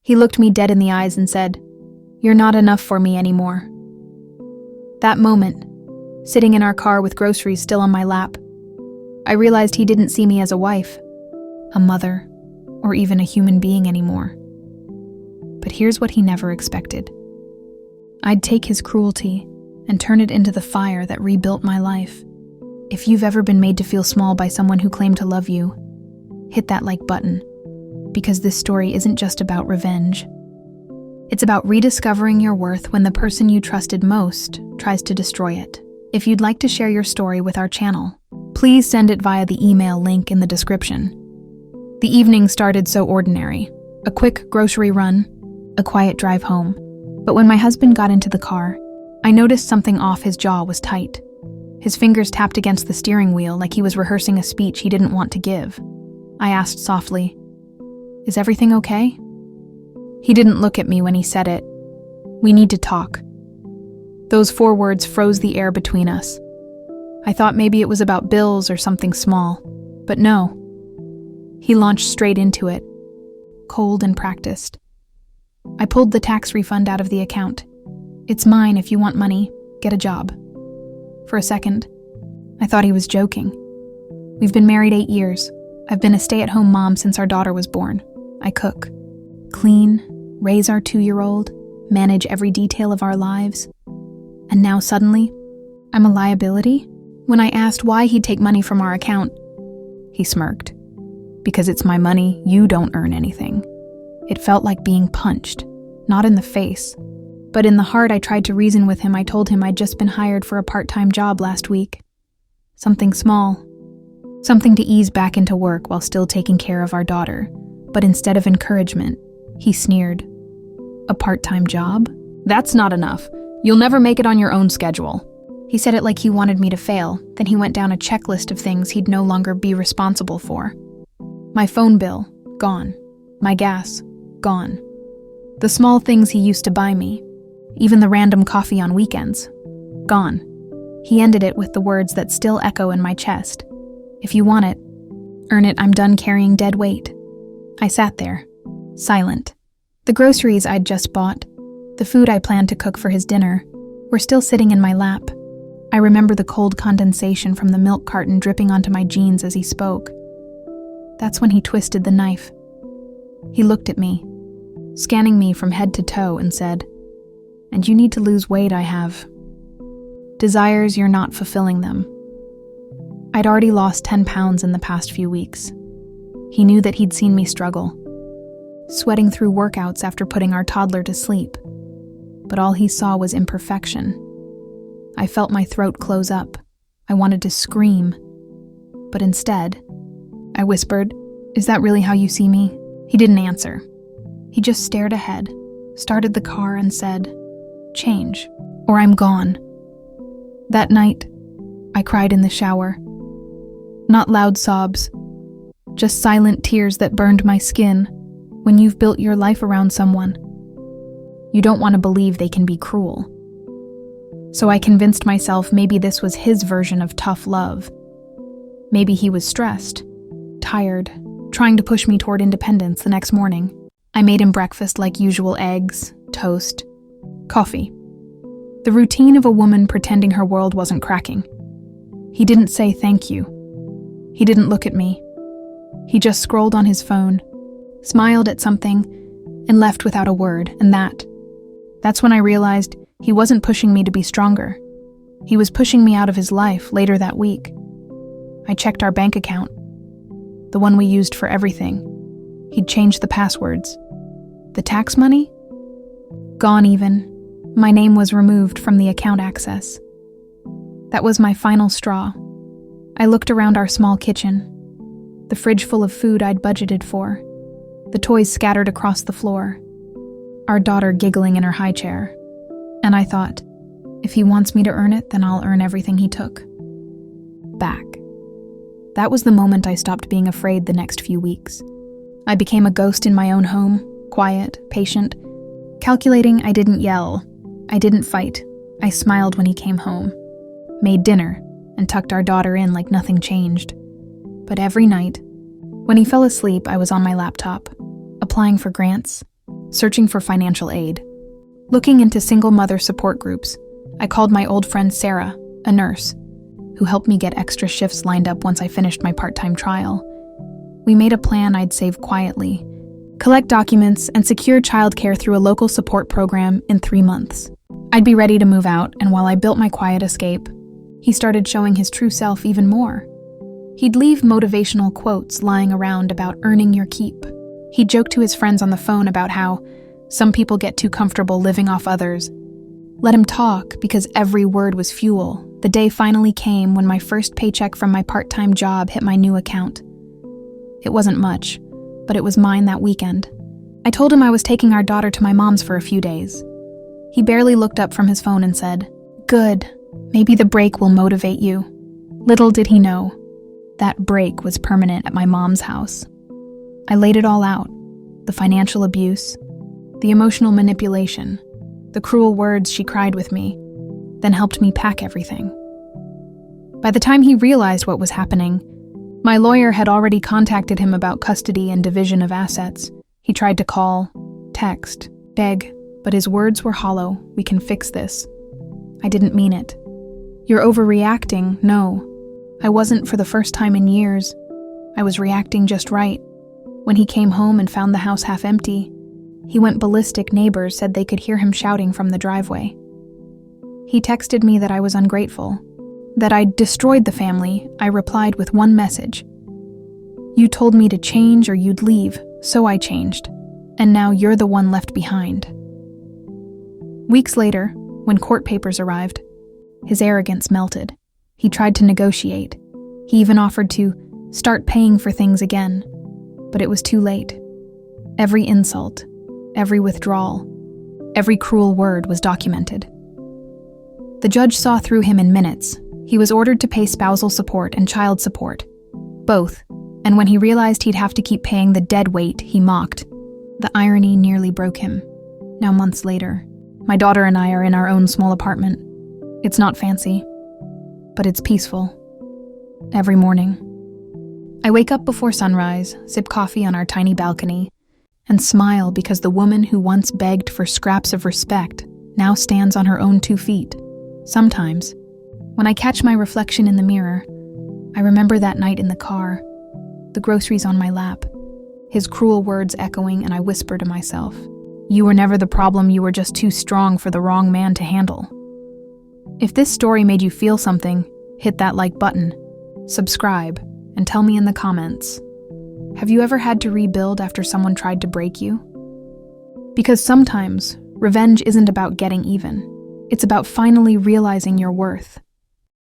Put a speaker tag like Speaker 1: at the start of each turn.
Speaker 1: He looked me dead in the eyes and said, "You're not enough for me anymore." That moment, sitting in our car with groceries still on my lap, I realized he didn't see me as a wife, a mother, or even a human being anymore. But here's what he never expected. I'd take his cruelty and turn it into the fire that rebuilt my life. If you've ever been made to feel small by someone who claimed to love you, hit that like button, because this story isn't just about revenge. It's about rediscovering your worth when the person you trusted most tries to destroy it. If you'd like to share your story with our channel, please send it via the email link in the description. The evening started so ordinary. A quick grocery run, a quiet drive home. But when my husband got into the car, I noticed something off. His jaw was tight. His fingers tapped against the steering wheel like he was rehearsing a speech he didn't want to give. I asked softly, "Is everything okay?" He didn't look at me when he said it. "We need to talk." Those 4 words froze the air between us. I thought maybe it was about bills or something small, but no. He launched straight into it, cold and practiced. I pulled the tax refund out of the account. "It's mine if you want money. Get a job." For a second, I thought he was joking. We've been married 8 years. I've been a stay-at-home mom since our daughter was born. I cook, clean, raise our 2-year-old, manage every detail of our lives. And now suddenly, I'm a liability? When I asked why he'd take money from our account, he smirked. "Because it's my money, you don't earn anything." It felt like being punched, not in the face, but in the heart. I tried to reason with him. I told him I'd just been hired for a part-time job last week. Something small, something to ease back into work while still taking care of our daughter. But instead of encouragement, he sneered. "A part-time job? That's not enough. You'll never make it on your own schedule." He said it like he wanted me to fail. Then he went down a checklist of things he'd no longer be responsible for. My phone bill, gone. My gas, gone. The small things he used to buy me, even the random coffee on weekends, gone. He ended it with the words that still echo in my chest. "If you want it, earn it. I'm done carrying dead weight." I sat there, silent. The groceries I'd just bought, the food I planned to cook for his dinner, were still sitting in my lap. I remember the cold condensation from the milk carton dripping onto my jeans as he spoke. That's when he twisted the knife. He looked at me, scanning me from head to toe, and said, "And you need to lose weight. I have desires, you're not fulfilling them." I'd already lost 10 pounds in the past few weeks. He knew that he'd seen me struggle, sweating through workouts after putting our toddler to sleep. But all he saw was imperfection. I felt my throat close up. I wanted to scream. But instead, I whispered, "Is that really how you see me?" He didn't answer. He just stared ahead, started the car, and said, "Change, or I'm gone." That night, I cried in the shower. Not loud sobs, just silent tears that burned my skin. When you've built your life around someone, you don't want to believe they can be cruel. So I convinced myself maybe this was his version of tough love. Maybe he was stressed, tired, trying to push me toward independence. The next morning, I made him breakfast like usual: eggs, toast, coffee. The routine of a woman pretending her world wasn't cracking. He didn't say thank you. He didn't look at me. He just scrolled on his phone, smiled at something, and left without a word. And that's when I realized he wasn't pushing me to be stronger. He was pushing me out of his life. Later that week, I checked our bank account, the one we used for everything. He'd changed the passwords. The tax money? Gone even. My name was removed from the account access. That was my final straw. I looked around our small kitchen, the fridge full of food I'd budgeted for, the toys scattered across the floor, our daughter giggling in her high chair. And I thought, if he wants me to earn it, then I'll earn everything he took back. That was the moment I stopped being afraid. The next few weeks, I became a ghost in my own home, quiet, patient, calculating. I didn't yell. I didn't fight. I smiled when he came home, made dinner, and tucked our daughter in like nothing changed. But every night, when he fell asleep, I was on my laptop, applying for grants, searching for financial aid. Looking into single mother support groups, I called my old friend Sarah, a nurse, who helped me get extra shifts lined up once I finished my part-time trial. We made a plan I'd save quietly, collect documents, and secure childcare through a local support program in 3 months. I'd be ready to move out, and while I built my quiet escape, he started showing his true self even more. He'd leave motivational quotes lying around about earning your keep. He'd joke to his friends on the phone about how some people get too comfortable living off others. Let him talk, because every word was fuel. The day finally came when my first paycheck from my part-time job hit my new account. It wasn't much, but it was mine that weekend. I told him I was taking our daughter to my mom's for a few days. He barely looked up from his phone and said, "Good, maybe the break will motivate you." Little did he know, that break was permanent at my mom's house. I laid it all out, the financial abuse, the emotional manipulation, the cruel words she cried with me, then helped me pack everything. By the time he realized what was happening, my lawyer had already contacted him about custody and division of assets. He tried to call, text, beg, but his words were hollow. "We can fix this." I didn't mean it. "You're overreacting." No, I wasn't for the first time in years. I was reacting just right. When he came home and found the house half empty, he went ballistic. Neighbors said they could hear him shouting from the driveway. He texted me that I was ungrateful, that I'd destroyed the family. I replied with one message: "You told me to change or you'd leave, so I changed. And now you're the one left behind." Weeks later, when court papers arrived, his arrogance melted. He tried to negotiate. He even offered to start paying for things again, but it was too late. Every insult, every withdrawal, every cruel word was documented. The judge saw through him in minutes. He was ordered to pay spousal support and child support, both, and when he realized he'd have to keep paying the dead weight, he mocked. The irony nearly broke him. Now, months later, my daughter and I are in our own small apartment. It's not fancy, but it's peaceful. Every morning, I wake up before sunrise, sip coffee on our tiny balcony, and smile because the woman who once begged for scraps of respect now stands on her own 2 feet. Sometimes, when I catch my reflection in the mirror, I remember that night in the car, the groceries on my lap, his cruel words echoing, and I whisper to myself, "You were never the problem, you were just too strong for the wrong man to handle." If this story made you feel something, hit that like button, subscribe, and tell me in the comments, have you ever had to rebuild after someone tried to break you? Because sometimes, revenge isn't about getting even. It's about finally realizing your worth.